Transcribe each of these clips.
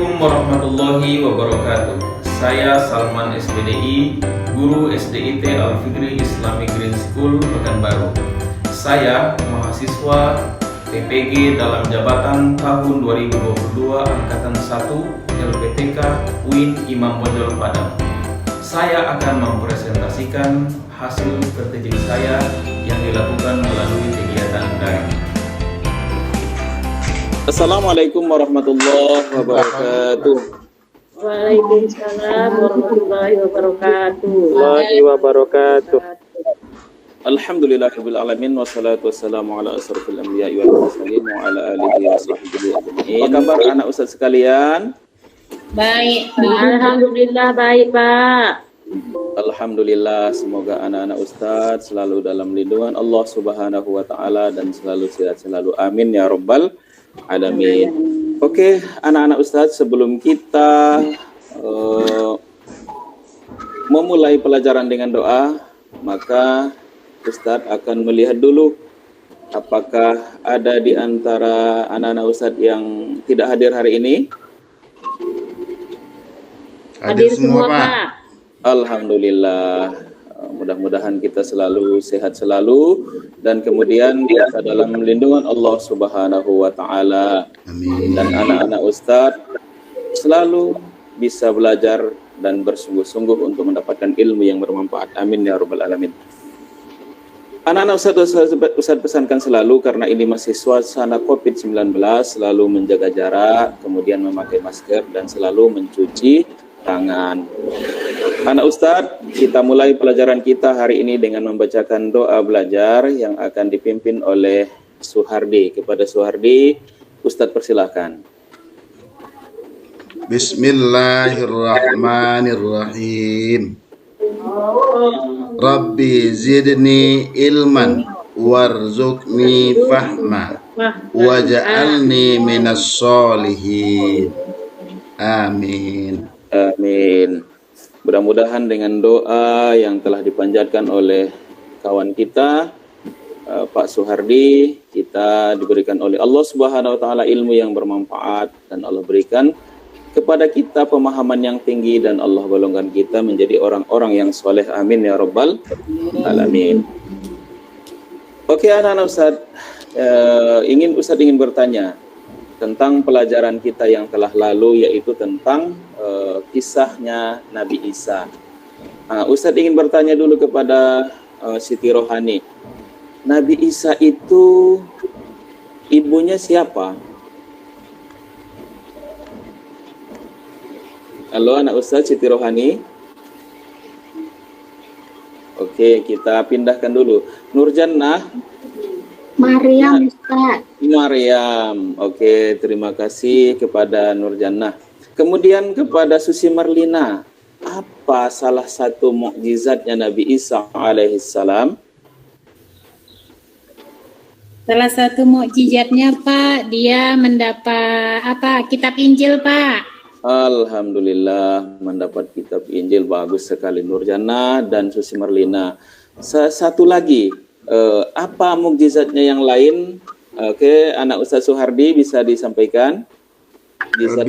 Assalamualaikum warahmatullahi wabarakatuh. Saya Salman SPDI, Guru SDIT Al-Fikri Islamic Green School Pekanbaru. Saya mahasiswa PPG dalam jabatan tahun 2022 Angkatan 1 LPTK UIN Imam Bonjol Padang. Saya akan mempresentasikan hasil strategik saya yang dilakukan melalui kegiatan daring. Assalamualaikum warahmatullahi wabarakatuh. Waalaikumsalam warahmatullahi wabarakatuh. Alhamdulillahirabbil alamin wassalatu wassalamu ala asrofil anbiya'i wal mursalin wa ala alihi washabbihi ajmain. Apa kabar anak ustaz sekalian? Baik, alhamdulillah baik, Pak. Alhamdulillah, semoga anak-anak ustaz selalu dalam lindungan Allah Subhanahu wa taala dan selalu sehat selalu. Amin ya rabbal alamin. Oke, anak-anak ustaz, sebelum kita memulai pelajaran dengan doa, maka Ustadz akan melihat dulu apakah ada di antara anak-anak Ustadz yang tidak hadir hari ini. Hadir semua, Pak. Alhamdulillah. Mudah-mudahan kita selalu sehat selalu dan kemudian kita dalam lindungan Allah Subhanahu wa taala. Amin. Dan anak-anak Ustadz selalu bisa belajar dan bersungguh-sungguh untuk mendapatkan ilmu yang bermanfaat. Amin ya rabbal alamin. Anak-anak Ustadz pesankan selalu, karena ini masih suasana COVID-19, selalu menjaga jarak, kemudian memakai masker dan selalu mencuci tangan. Anak Ustadz, kita mulai pelajaran kita hari ini dengan membacakan doa belajar yang akan dipimpin oleh Suhardi. Kepada Suhardi, Ustadz persilahkan. Bismillahirrahmanirrahim. Rabbi zidni ilman warzuqni fahma waj'alni minas sholihin. Amin. Amin. Mudah-mudahan dengan doa yang telah dipanjatkan oleh kawan kita Pak Suhardi, kita diberikan oleh Allah Subhanahu wa taala ilmu yang bermanfaat dan Allah berikan kepada kita pemahaman yang tinggi dan Allah golongkan kita menjadi orang-orang yang soleh. Amin ya rabbal alamin. Oke anak-anak Ustadz, Ustadz ingin bertanya tentang pelajaran kita yang telah lalu, yaitu tentang kisahnya Nabi Isa. Ustadz ingin bertanya dulu kepada Siti Rohani. Nabi Isa itu ibunya siapa? Halo anak Ustadz Siti Rohani. Oke, kita pindahkan dulu. Nurjannah. Maryam, Ustaz. Maryam. Oke, terima kasih kepada Nurjannah. Kemudian kepada Susi Marlina. Apa salah satu mukjizatnya Nabi Isa alaihissalam? Salah satu mukjizatnya, Pak, dia mendapat kitab Injil, Pak. Alhamdulillah mendapat kitab Injil. Bagus sekali Nurjannah dan Susi Marlina. Satu lagi, apa mukjizatnya yang lain? Oke, anak Ustaz Suhardi bisa disampaikan. Bisa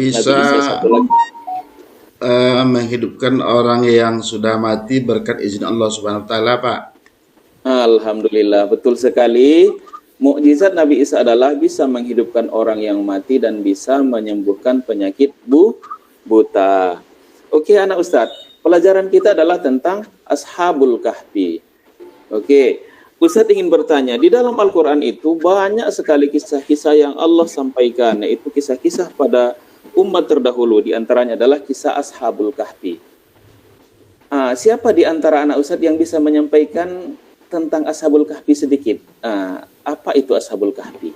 menghidupkan orang yang sudah mati berkat izin Allah Subhanahu wa taala, Pak. Alhamdulillah, betul sekali. Mukjizat Nabi Isa adalah bisa menghidupkan orang yang mati dan bisa menyembuhkan penyakit buta. Oke anak Ustadz, pelajaran kita adalah tentang Ashabul Kahfi. Oke, Ustadz ingin bertanya, di dalam Al-Quran itu banyak sekali kisah-kisah yang Allah sampaikan, yaitu kisah-kisah pada umat terdahulu. Di antaranya adalah kisah Ashabul Kahfi. Siapa di antara anak Ustadz yang bisa menyampaikan tentang Ashabul Kahfi sedikit? Apa itu Ashabul Kahfi?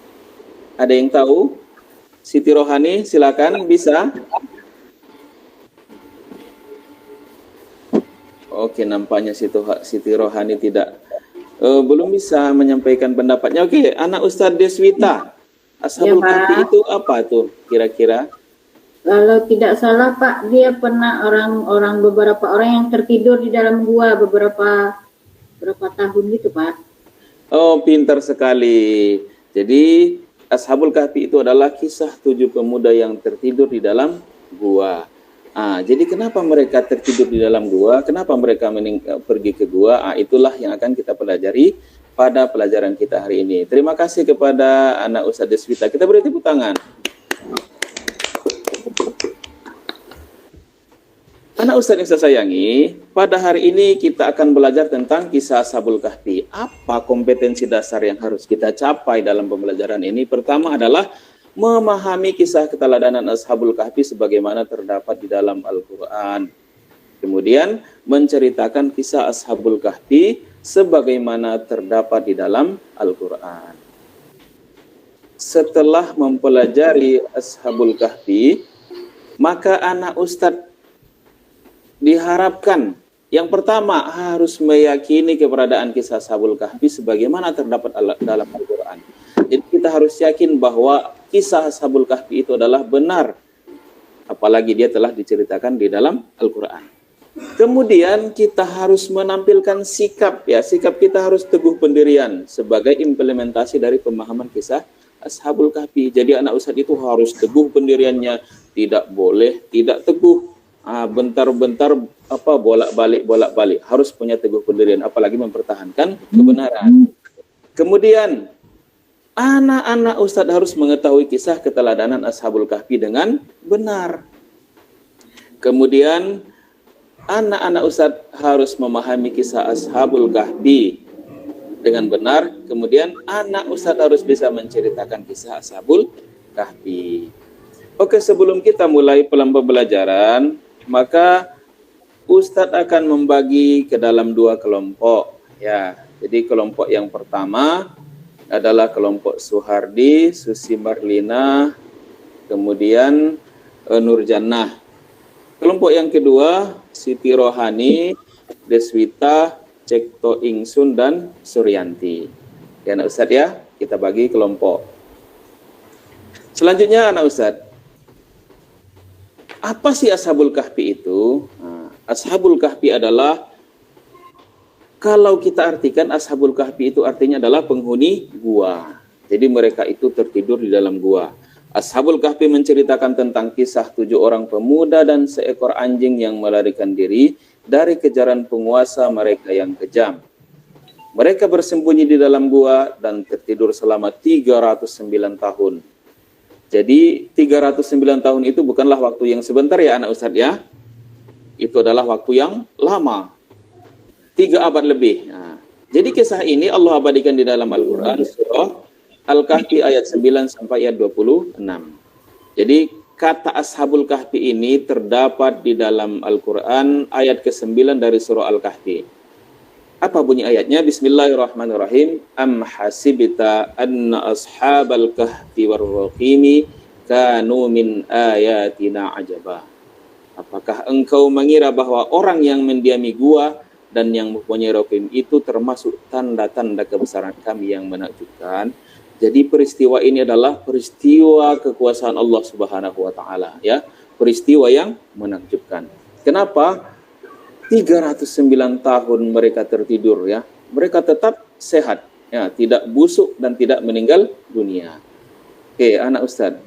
Ada yang tahu? Siti Rohani, silakan, bisa. Oke, nampaknya Siti Rohani belum bisa menyampaikan pendapatnya. Oke, anak Ustadz Deswita, Ashabul Kahfi itu apa tuh kira-kira? Kalau tidak salah, Pak, dia pernah beberapa orang yang tertidur di dalam gua berapa tahun gitu, Pak. Oh, pintar sekali. Jadi Ashabul Kahfi itu adalah kisah 7 pemuda yang tertidur di dalam gua. Jadi kenapa mereka tertidur di dalam gua? Kenapa mereka pergi ke gua? Itulah yang akan kita pelajari pada pelajaran kita hari ini. Terima kasih kepada anak Ustaz Deswita. Kita beri tepuk tangan. Anak Ustaz yang saya sayangi, pada hari ini kita akan belajar tentang kisah Ashabul Kahfi. Apa kompetensi dasar yang harus kita capai dalam pembelajaran ini? Pertama adalah memahami kisah keteladanan Ashabul Kahfi sebagaimana terdapat di dalam Al-Quran. Kemudian menceritakan kisah Ashabul Kahfi sebagaimana terdapat di dalam Al-Quran. Setelah mempelajari Ashabul Kahfi, maka anak Ustadz diharapkan yang pertama harus meyakini keberadaan kisah Ashabul Kahfi sebagaimana terdapat dalam Al-Quran. Jadi kita harus yakin bahwa kisah Ashabul Kahfi itu adalah benar, apalagi dia telah diceritakan di dalam Al-Quran. Kemudian kita harus menampilkan sikap kita harus teguh pendirian sebagai implementasi dari pemahaman kisah Ashabul Kahfi. Jadi anak Ustadz itu harus teguh pendiriannya, tidak boleh tidak teguh. Bentar-bentar bolak-balik, harus punya teguh pendirian, apalagi mempertahankan kebenaran. Kemudian anak-anak Ustadz harus mengetahui kisah keteladanan Ashabul Kahfi dengan benar. Kemudian anak-anak Ustadz harus memahami kisah Ashabul Kahfi dengan benar. Kemudian anak Ustadz harus bisa menceritakan kisah Ashabul Kahfi. Oke, sebelum kita mulai pembelajaran, maka Ustadz akan membagi ke dalam 2 kelompok. Jadi kelompok yang pertama adalah kelompok Suhardi, Susi Marlina, kemudian Nur Jannah. Kelompok yang kedua Siti Rohani, Deswita, Cekto Ingsun, dan Suryanti. Ya anak Ustadz ya, kita bagi kelompok. Selanjutnya anak Ustadz, apa sih Ashabul Kahfi itu? Ashabul Kahfi adalah, kalau kita artikan Ashabul Kahfi itu artinya adalah penghuni gua. Jadi mereka itu tertidur di dalam gua. Ashabul Kahfi menceritakan tentang kisah 7 orang pemuda dan seekor anjing yang melarikan diri dari kejaran penguasa mereka yang kejam. Mereka bersembunyi di dalam gua dan tertidur selama 309 tahun. Jadi 309 tahun itu bukanlah waktu yang sebentar ya anak Ustadz ya. Itu adalah waktu yang lama. 3 abad lebih. Jadi kisah ini Allah abadikan di dalam Al-Quran surah Al-Kahfi ayat 9 sampai ayat 26. Jadi kata Ashabul Kahfi ini terdapat di dalam Al-Quran ayat ke-9 dari surah Al-Kahfi. Apa bunyi ayatnya? Bismillahirrahmanirrahim. Am hasibta anna ashabal kahfi warraqimi kanu min ayatina ajaba. Apakah engkau mengira bahwa orang yang mendiami gua dan yang mempunyai raqim itu termasuk tanda-tanda kebesaran kami yang menakjubkan? Jadi peristiwa ini adalah peristiwa kekuasaan Allah Subhanahu wa taala ya, peristiwa yang menakjubkan. Kenapa? 309 tahun mereka tertidur ya. Mereka tetap sehat ya, tidak busuk dan tidak meninggal dunia. Oke, anak Ustadz.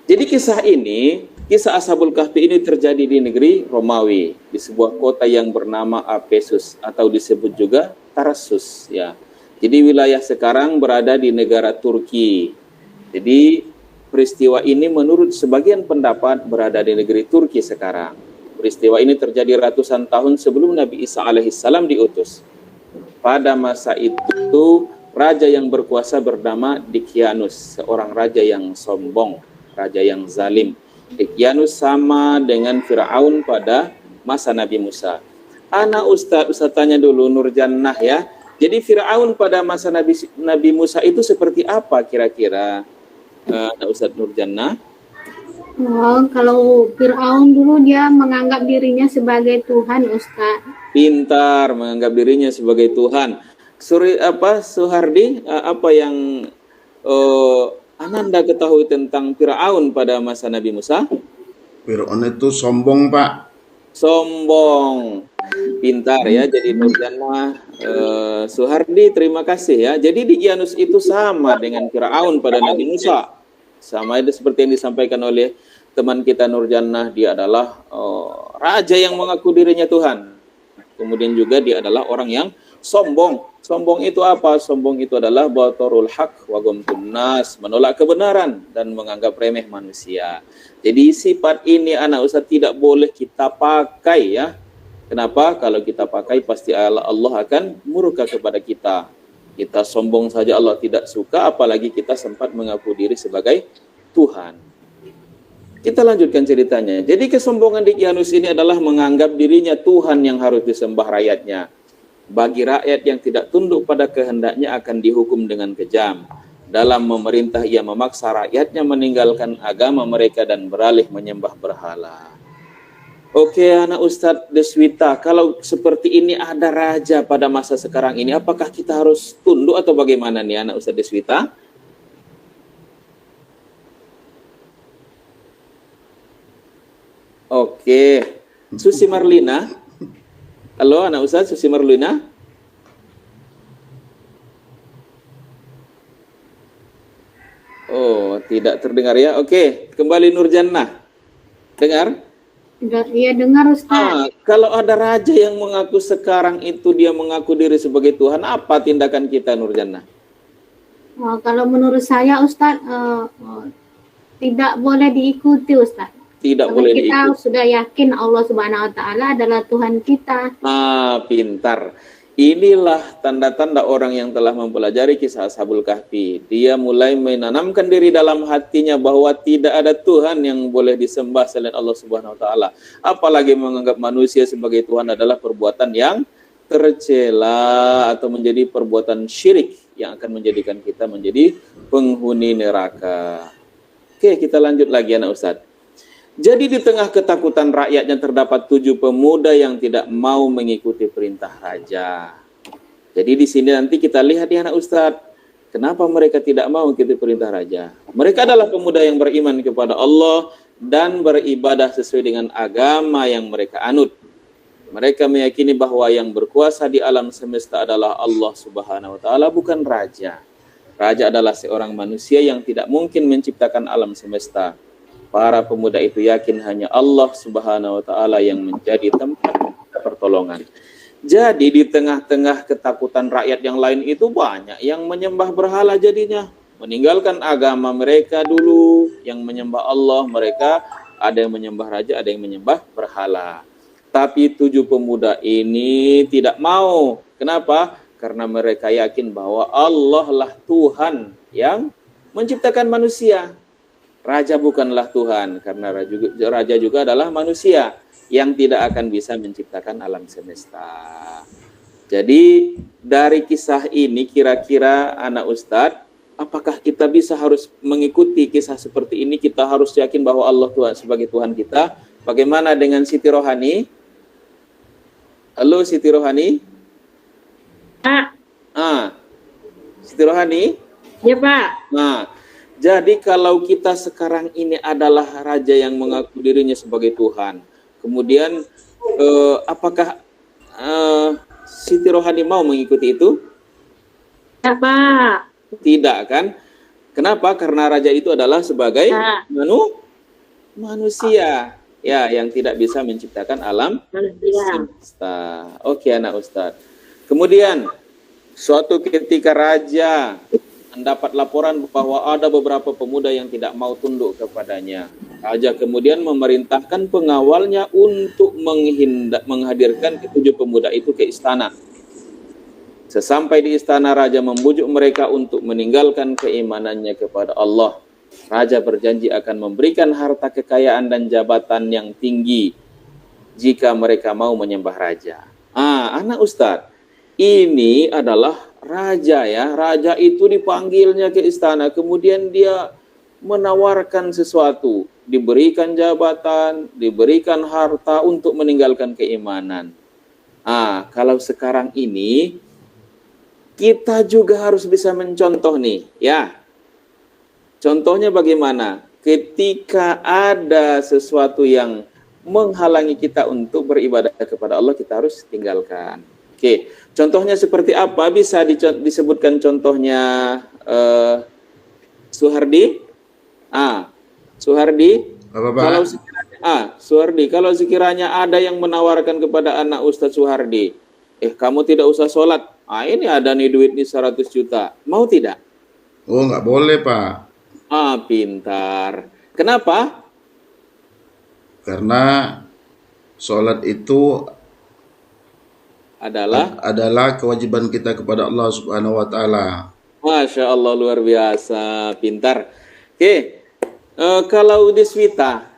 Jadi kisah Ashabul Kahfi ini terjadi di negeri Romawi, di sebuah kota yang bernama Ephesus atau disebut juga Tarsus ya. Jadi wilayah sekarang berada di negara Turki. Jadi peristiwa ini menurut sebagian pendapat berada di negeri Turki sekarang. Peristiwa ini terjadi ratusan tahun sebelum Nabi Isa alaihissalam diutus. Pada masa itu, raja yang berkuasa bernama Dicyanus, seorang raja yang sombong, raja yang zalim. Dicyanus sama dengan Fir'aun pada masa Nabi Musa. Anak Ustadz tanya dulu Nur Jannah ya. Jadi Fir'aun pada masa Nabi Musa itu seperti apa kira-kira? Anak Ustadz Nur Jannah. Oh, kalau Fir'aun dulu dia menganggap dirinya sebagai Tuhan, Ustaz. Pintar, menganggap dirinya sebagai Tuhan. Suhardi, apa yang Ananda ketahui tentang Fir'aun pada masa Nabi Musa? Fir'aun itu sombong, Pak. Sombong. Pintar ya, jadi Nur Jannah. Suhardi, terima kasih ya. Jadi Dicyanus itu sama dengan Fir'aun pada Nabi Musa. Sama itu seperti yang disampaikan oleh teman kita Nurjannah, dia adalah raja yang mengaku dirinya Tuhan. Kemudian juga dia adalah orang yang sombong. Sombong itu apa? Sombong itu adalah batarul haq wa ghamtun nas, menolak kebenaran dan menganggap remeh manusia. Jadi sifat ini anak Ustaz tidak boleh kita pakai ya. Kenapa? Kalau kita pakai pasti Allah akan murka kepada kita. Kita sombong saja Allah tidak suka, apalagi kita sempat mengaku diri sebagai Tuhan. Kita lanjutkan ceritanya. Jadi kesombongan Daqyanus ini adalah menganggap dirinya Tuhan yang harus disembah rakyatnya. Bagi rakyat yang tidak tunduk pada kehendaknya akan dihukum dengan kejam. Dalam memerintah ia memaksa rakyatnya meninggalkan agama mereka dan beralih menyembah berhala. Oke anak Ustadz Deswita, kalau seperti ini ada raja pada masa sekarang ini, apakah kita harus tunduk atau bagaimana nih anak Ustadz Deswita? Oke, Susi Marlina. Halo anak Ustadz, Susi Marlina. Oh, tidak terdengar ya. Oke, kembali Nurjannah. Dengar? Iya dengar Ustaz. Kalau ada raja yang mengaku sekarang itu dia mengaku diri sebagai Tuhan, apa tindakan kita Nurjannah? Kalau menurut saya Ustaz tidak boleh diikuti Ustaz. Tidak Kalau boleh kita diikuti. sudah yakin Allah Subhanahu wa taala adalah Tuhan kita. Pintar. Inilah tanda-tanda orang yang telah mempelajari kisah Ashabul Kahfi. Dia mulai menanamkan diri dalam hatinya bahwa tidak ada Tuhan yang boleh disembah selain Allah Subhanahu wa taala. Apalagi menganggap manusia sebagai Tuhan adalah perbuatan yang tercela atau menjadi perbuatan syirik yang akan menjadikan kita menjadi penghuni neraka. Oke, kita lanjut lagi anak Ustadz. Jadi di tengah ketakutan rakyatnya terdapat 7 pemuda yang tidak mau mengikuti perintah raja. Jadi di sini nanti kita lihat ya anak Ustadz, kenapa mereka tidak mau mengikuti perintah raja. Mereka adalah pemuda yang beriman kepada Allah dan beribadah sesuai dengan agama yang mereka anut. Mereka meyakini bahwa yang berkuasa di alam semesta adalah Allah Subhanahu wa taala, bukan raja. Raja adalah seorang manusia yang tidak mungkin menciptakan alam semesta. Para pemuda itu yakin hanya Allah Subhanahu wa taala yang menjadi tempat pertolongan. Jadi di tengah-tengah ketakutan rakyat yang lain itu banyak yang menyembah berhala jadinya. Meninggalkan agama mereka dulu yang menyembah Allah, mereka ada yang menyembah raja, ada yang menyembah berhala. Tapi 7 pemuda ini tidak mau. Kenapa? Karena mereka yakin bahwa Allah lah Tuhan yang menciptakan manusia. Raja bukanlah Tuhan, karena raja juga adalah manusia yang tidak akan bisa menciptakan alam semesta. Jadi dari kisah ini kira-kira anak Ustadz, apakah kita bisa harus mengikuti kisah seperti ini? Kita harus yakin bahwa Allah Tuhan sebagai Tuhan kita. Bagaimana dengan Siti Rohani? Halo Siti Rohani? Pak. Siti Rohani? Ya Pak. Jadi kalau kita sekarang ini adalah raja yang mengaku dirinya sebagai Tuhan, kemudian apakah Siti Rohani mau mengikuti itu? Ya Pak. Tidak kan? Kenapa? Karena raja itu adalah sebagai manusia ya yang tidak bisa menciptakan alam semesta. Oke anak Ustadz. Kemudian suatu ketika raja mendapat laporan bahwa ada beberapa pemuda yang tidak mau tunduk kepadanya. Raja kemudian memerintahkan pengawalnya untuk menghadirkan ke-7 pemuda itu ke istana. Sesampai di istana, raja membujuk mereka untuk meninggalkan keimanannya kepada Allah. Raja berjanji akan memberikan harta kekayaan dan jabatan yang tinggi jika mereka mau menyembah raja. Anak Ustadz, ini adalah raja ya. Raja itu dipanggilnya ke istana, kemudian dia menawarkan sesuatu, diberikan jabatan, diberikan harta untuk meninggalkan keimanan. Kalau sekarang ini kita juga harus bisa mencontoh nih ya. Contohnya bagaimana? Ketika ada sesuatu yang menghalangi kita untuk beribadah kepada Allah, kita harus tinggalkan. Oke, contohnya seperti apa? Bisa disebutkan contohnya Suhardi? Suhardi? Apa, Pak? Kalau sekiranya, Suhardi, kalau sekiranya ada yang menawarkan kepada anak Ustadz Suhardi, kamu tidak usah sholat, ini ada nih duit nih 100 juta, mau tidak? Oh, nggak boleh, Pak. Pintar. Kenapa? Karena sholat itu Adalah kewajiban kita kepada Allah Subhanahu wa taala. Masya Allah, luar biasa, pintar. Oke, kalau Deswita,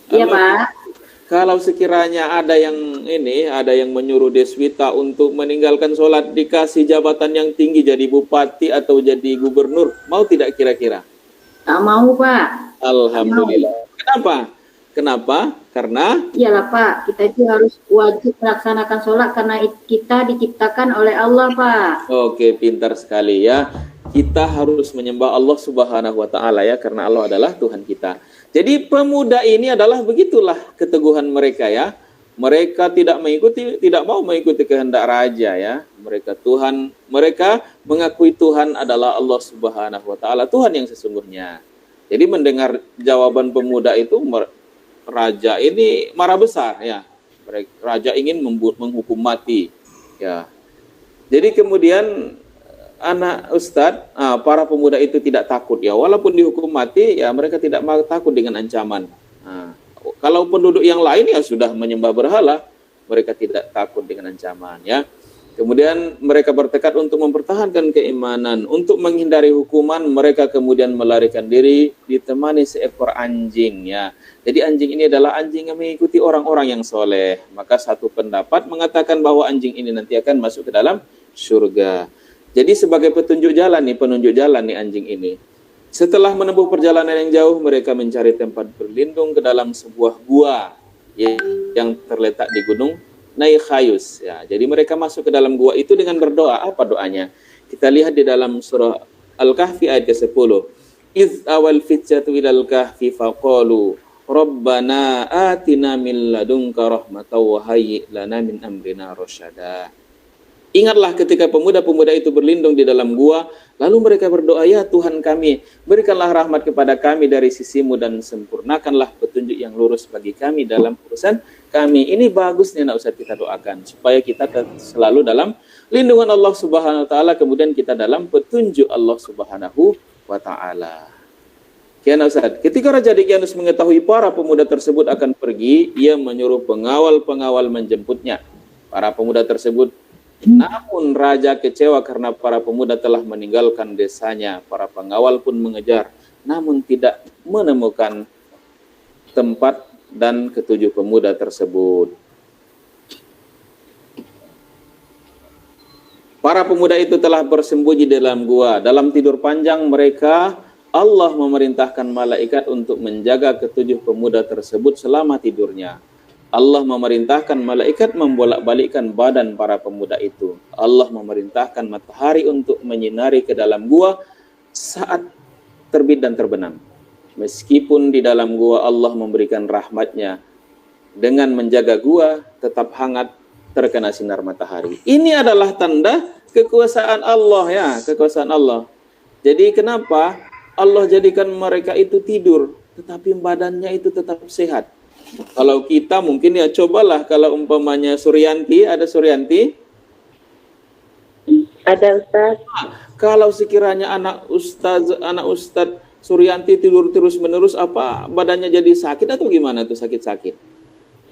Iya, halo, Pak. kalau sekiranya ada yang menyuruh Deswita untuk meninggalkan sholat, dikasih jabatan yang tinggi jadi bupati atau jadi gubernur, mau tidak kira-kira? Tak mau, Pak. Alhamdulillah. Kenapa? Karena Iyalah, Pak. Kita itu harus wajib melaksanakan sholat karena kita diciptakan oleh Allah, Pak. oke, pintar sekali ya. Kita harus menyembah Allah Subhanahu wa taala ya, karena Allah adalah Tuhan kita. Jadi pemuda ini adalah begitulah keteguhan mereka ya. Mereka tidak mau mengikuti kehendak raja ya. Mereka mengakui Tuhan adalah Allah Subhanahu wa taala, Tuhan yang sesungguhnya. Jadi mendengar jawaban pemuda itu, raja ini marah besar ya. Raja ingin menghukum mati ya. Jadi kemudian anak Ustadz, para pemuda itu tidak takut ya, walaupun dihukum mati ya mereka tidak takut dengan ancaman. Kalau penduduk yang lain ya sudah menyembah berhala, mereka tidak takut dengan ancaman ya. Kemudian mereka bertekad untuk mempertahankan keimanan, untuk menghindari hukuman, mereka kemudian melarikan diri ditemani seekor anjing ya. Jadi anjing ini adalah anjing yang mengikuti orang-orang yang soleh. Maka satu pendapat mengatakan bahwa anjing ini nanti akan masuk ke dalam surga. Jadi sebagai penunjuk jalan nih anjing ini. Setelah menempuh perjalanan yang jauh, mereka mencari tempat berlindung ke dalam sebuah gua yang terletak di gunung Naikhayus. Ya, jadi mereka masuk ke dalam gua itu dengan berdoa. Apa doanya? Kita lihat di dalam surah Al-Kahfi ayat ke-10. Iz awal fityatu ilal kahfi faqalu Rabbana atina min ladunka rahmatan wa hayyi lana min amrina rasyada. Ingatlah ketika pemuda-pemuda itu berlindung di dalam gua, lalu mereka berdoa, ya Tuhan kami, berikanlah rahmat kepada kami dari sisimu dan sempurnakanlah petunjuk yang lurus bagi kami dalam urusan kami. Ini bagusnya Ustaz kita doakan, supaya kita selalu dalam lindungan Allah Subhanahu wa taala, kemudian kita dalam petunjuk Allah Subhanahu wa taala. Kian Ustaz, ketika Raja Degyanus mengetahui para pemuda tersebut akan pergi, ia menyuruh pengawal-pengawal menjemputnya. Para pemuda tersebut, namun raja kecewa karena para pemuda telah meninggalkan desanya. Para pengawal pun mengejar, namun tidak menemukan tempat dan ketujuh pemuda tersebut. Para pemuda itu telah bersembunyi dalam gua. Dalam tidur panjang mereka, Allah memerintahkan malaikat untuk menjaga ketujuh pemuda tersebut selama tidurnya. Allah memerintahkan malaikat membolak-balikkan badan para pemuda itu. Allah memerintahkan matahari untuk menyinari ke dalam gua saat terbit dan terbenam. Meskipun di dalam gua Allah memberikan rahmatnya, dengan menjaga gua tetap hangat terkena sinar matahari. Ini adalah tanda kekuasaan Allah ya, kekuasaan Allah. Jadi kenapa Allah jadikan mereka itu tidur, tetapi badannya itu tetap sehat? Kalau kita mungkin ya cobalah, kalau umpamanya Suryanti, ada Suryanti? Ada Ustaz. Kalau sekiranya anak Ustaz Suryanti tidur terus menerus, apa badannya jadi sakit atau gimana tuh, sakit-sakit?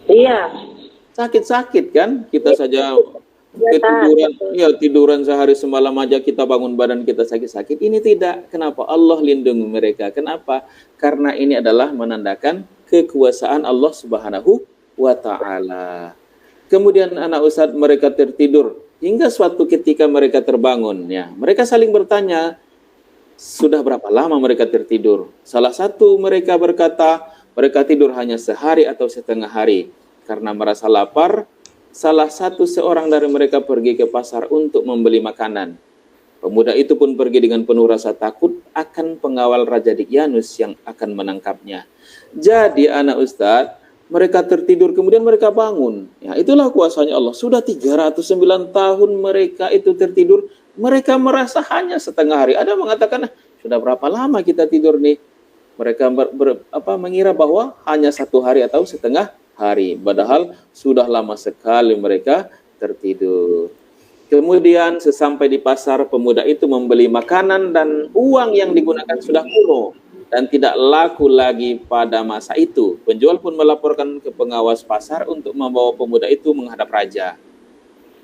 Iya. Sakit-sakit kan? Kita saja tiduran sehari semalam aja kita bangun badan kita sakit-sakit. Ini tidak. Kenapa? Allah lindungi mereka. Kenapa? Karena ini adalah menandakan kekuasaan Allah Subhanahu wa taala. Kemudian anak Ustaz mereka tertidur hingga suatu ketika mereka terbangun ya. Mereka saling bertanya, sudah berapa lama mereka tertidur? Salah satu mereka berkata, mereka tidur hanya sehari atau setengah hari. Karena merasa lapar, seorang dari mereka pergi ke pasar untuk membeli makanan. Pemuda itu pun pergi dengan penuh rasa takut akan pengawal Raja Degyanus yang akan menangkapnya. Jadi anak Ustadz, mereka tertidur kemudian mereka bangun. Ya, itulah kuasanya Allah. Sudah 309 tahun mereka itu tertidur, mereka merasa hanya setengah hari. Ada yang mengatakan sudah berapa lama kita tidur nih? Mereka mengira bahwa hanya 1 hari atau setengah hari. Padahal sudah lama sekali mereka tertidur. Kemudian sesampai di pasar, pemuda itu membeli makanan dan uang yang digunakan sudah kuno dan tidak laku lagi pada masa itu. Penjual pun melaporkan ke pengawas pasar untuk membawa pemuda itu menghadap raja.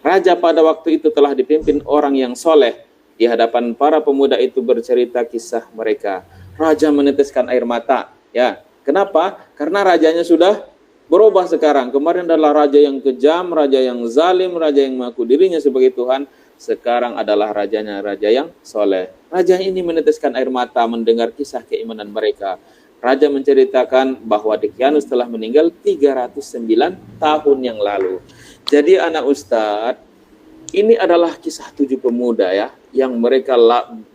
Raja pada waktu itu telah dipimpin orang yang soleh. Di hadapan para pemuda itu bercerita kisah mereka. Raja meneteskan air mata. Ya, kenapa? Karena rajanya sudah berubah sekarang. Kemarin adalah raja yang kejam, raja yang zalim, raja yang mengaku dirinya sebagai Tuhan. Sekarang adalah rajanya raja yang soleh. Raja ini meneteskan air mata mendengar kisah keimanan mereka. Raja menceritakan bahwa Daqyanus telah meninggal 309 tahun yang lalu. Jadi anak Ustadz, ini adalah kisah 7 pemuda ya, yang mereka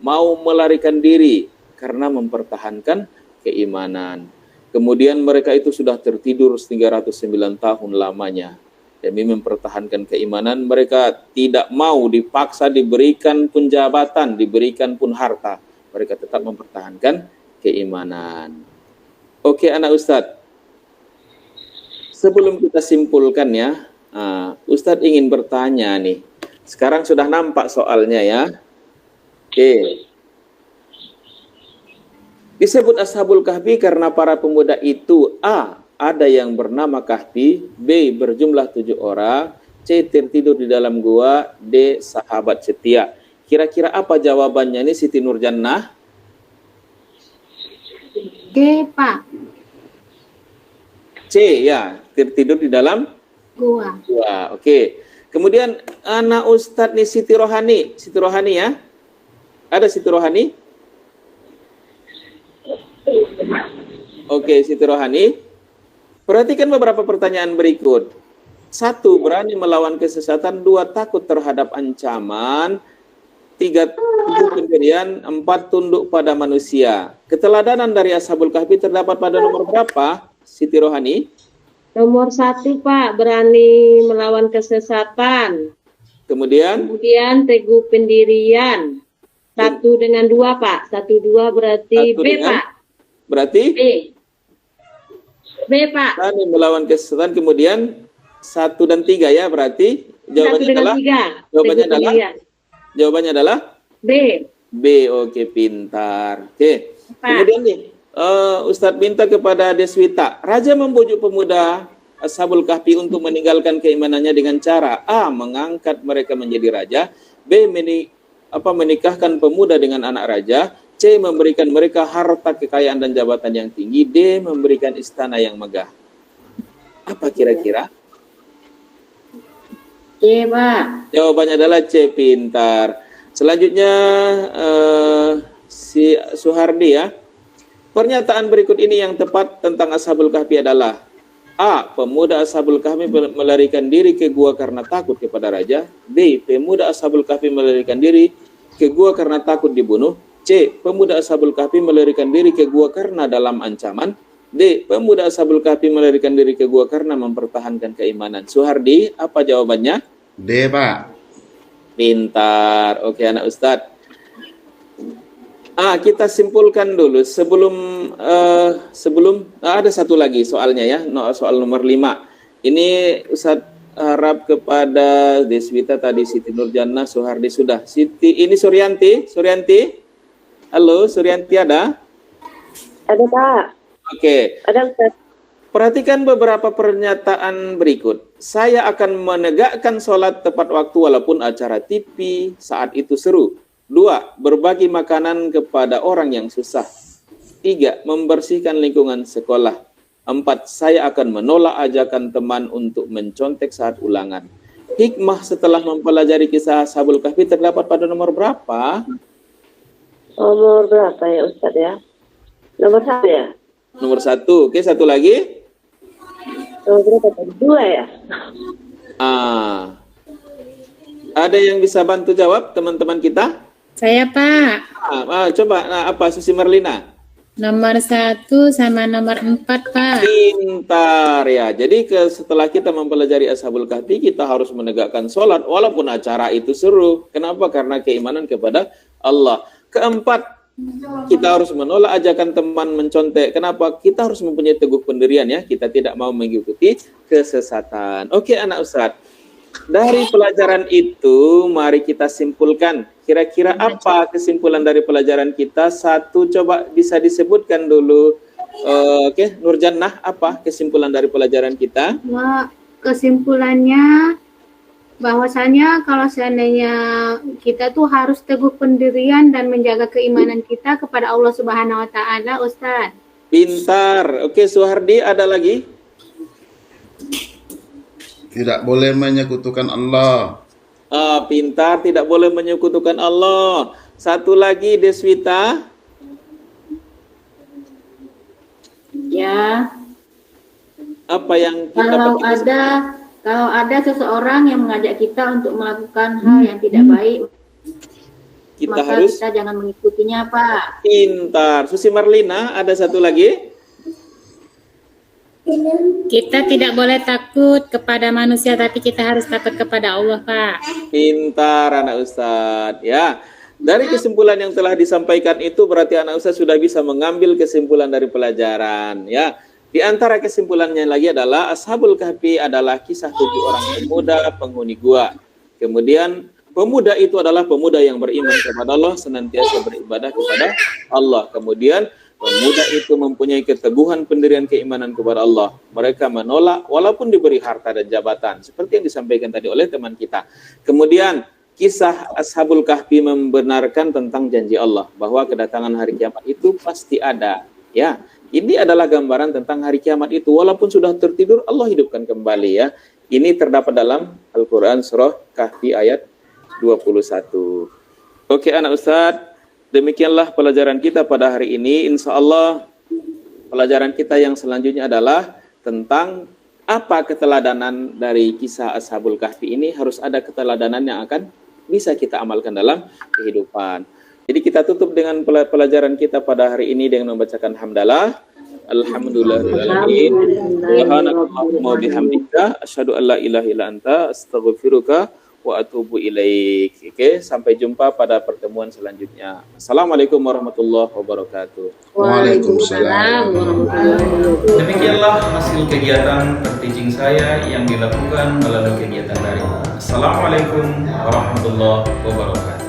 mau melarikan diri karena mempertahankan keimanan. Kemudian mereka itu sudah tertidur 309 tahun lamanya. Demi mempertahankan keimanan, mereka tidak mau dipaksa diberikan pun jabatan, diberikan pun harta. Mereka tetap mempertahankan keimanan. Oke anak Ustadz, sebelum kita simpulkan ya, Ustadz ingin bertanya nih. Sekarang sudah nampak soalnya ya. Oke. Disebut Ashabul Kahfi karena para pemuda itu A. Ada yang bernama Kahfi, B. Berjumlah 7 orang, C. Tertidur di dalam gua, D. Sahabat setia. Kira-kira apa jawabannya nih Siti Nurjannah? Oke, Pak. C ya, tertidur di dalam Gua. gua. Oke. Kemudian anak Ustadz nih Siti Rohani. Siti Rohani ya? Ada Siti Rohani? Oke, Siti Rohani. Perhatikan beberapa pertanyaan berikut. 1. Berani melawan kesesatan. 2. Takut terhadap ancaman. 3. Pendirian. 4. Tunduk pada manusia. Keteladanan dari Ashabul Kahfi terdapat pada nomor berapa, Siti Rohani? Nomor 1, Pak, berani melawan kesesatan. Kemudian Teguh pendirian. 1 dengan 2, Pak. 1, 2 berarti 1 B, dengan? Pak. Berarti B, Pak. berani melawan kesesatan. Kemudian 1 dan 3 ya, berarti 1 jawabannya dengan adalah 3. jawabannya Teguh adalah pendirian. jawabannya adalah B. B. Oke, pintar. Oke. Pak. Kemudian nih, Ustadz minta kepada Deswita. Raja membujuk pemuda Ashabul Kahfi untuk meninggalkan keimanannya dengan cara A. Mengangkat mereka menjadi raja, B. Menikahkan pemuda dengan anak raja, C. Memberikan mereka harta kekayaan dan jabatan yang tinggi, D. Memberikan istana yang megah. Apa kira-kira? C, Pak. Jawabannya adalah C, pintar. Selanjutnya si Suhardi ya. Pernyataan berikut ini yang tepat tentang Ashabul Kahfi adalah A. Pemuda Ashabul Kahfi melarikan diri ke gua karena takut kepada raja. B. Pemuda Ashabul Kahfi melarikan diri ke gua karena takut dibunuh. C. Pemuda Ashabul Kahfi melarikan diri ke gua karena dalam ancaman. D. Pemuda Ashabul Kahfi melarikan diri ke gua karena mempertahankan keimanan. Suhardi, apa jawabannya? D, Pak. Pintar. Oke anak Ustadz. Kita simpulkan dulu sebelum ada satu lagi soalnya ya, soal nomor 5. Ini Ustadz harap kepada Deswita tadi, Siti Nurjannah, Suhardi sudah. Ini Suryanti. Halo, Suryanti ada? Ada, Pak. Oke. Ada, Ustaz. Perhatikan beberapa pernyataan berikut. Saya akan menegakkan sholat tepat waktu walaupun acara TV saat itu seru. 2. Berbagi makanan kepada orang yang susah. 3. Membersihkan lingkungan sekolah. 4. Saya akan menolak ajakan teman untuk mencontek saat ulangan. Hikmah setelah mempelajari kisah Ashabul Kahfi terdapat pada nomor berapa? Nomor berapa ya, Ustaz ya? Nomor 1 ya? Nomor 1. Oke, satu lagi. Nomor berapa tadi? 2 ya? Ada yang bisa bantu jawab teman-teman kita? Saya, Pak. Coba, apa Susi Merlina? Nomor 1 sama nomor 4, Pak. Pintar ya. Jadi setelah kita mempelajari Ashabul Kahfi, kita harus menegakkan sholat walaupun acara itu seru. Kenapa? Karena keimanan kepada Allah. 4, Kita harus menolak ajakan teman mencontek. Kenapa? Kita harus mempunyai teguh pendirian ya. Kita tidak mau mengikuti kesesatan. Oke, anak Ustadz. Dari pelajaran itu, mari kita simpulkan. Kira-kira apa kesimpulan dari pelajaran kita? Satu, coba bisa disebutkan dulu. Oke, Nurjannah, apa kesimpulan dari pelajaran kita? Wah, kesimpulannya bahwasanya kalau seandainya kita tuh harus teguh pendirian dan menjaga keimanan kita kepada Allah Subhanahu wa taala, Ustaz. Pintar. Oke, Suhardi, ada lagi? Tidak boleh menyekutukan Allah. Pintar, tidak boleh menyekutukan Allah. Satu lagi, Deswita. Ya, Apa yang kita kalau ada seseorang yang mengajak kita untuk melakukan hal yang tidak baik, kita maka harus kita jangan mengikutinya, Pak. pintar. Susi Marlina, ada satu lagi. Kita tidak boleh takut kepada manusia, tapi kita harus takut kepada Allah, Pak. Pintar anak Ustadz. Ya, dari kesimpulan yang telah disampaikan itu berarti anak Ustadz sudah bisa mengambil kesimpulan dari pelajaran. Ya, di antara kesimpulannya lagi adalah Ashabul Kahfi adalah kisah 7 orang pemuda penghuni gua. Kemudian pemuda itu adalah pemuda yang beriman kepada Allah, senantiasa beribadah kepada Allah. Kemudian pemuda itu mempunyai keteguhan pendirian keimanan kepada Allah. Mereka menolak walaupun diberi harta dan jabatan, seperti yang disampaikan tadi oleh teman kita. Kemudian kisah Ashabul Kahfi membenarkan tentang janji Allah bahwa kedatangan hari kiamat itu pasti ada. Ya, ini adalah gambaran tentang hari kiamat itu. Walaupun sudah tertidur, Allah hidupkan kembali ya. Ini terdapat dalam Al-Quran surah Kahfi ayat 21. Oke anak Ustadz. Demikianlah pelajaran kita pada hari ini. Insya Allah pelajaran kita yang selanjutnya adalah tentang apa keteladanan dari kisah Ashabul Kahfi ini. Harus ada keteladanan yang akan bisa kita amalkan dalam kehidupan. Jadi kita tutup dengan pelajaran kita pada hari ini dengan membacakan hamdalah. Alhamdulillahirrahmanirrahim. Subhanakallahumma bihamdika asyhadu an la ilaha illa anta astaghfiruka wa atubu ilaik. Oke, sampai jumpa pada pertemuan selanjutnya. Assalamualaikum warahmatullahi wabarakatuh. Waalaikumsalam. Demikianlah hasil kegiatan terteaching saya yang dilakukan melalui kegiatan daring. Assalamualaikum warahmatullahi wabarakatuh.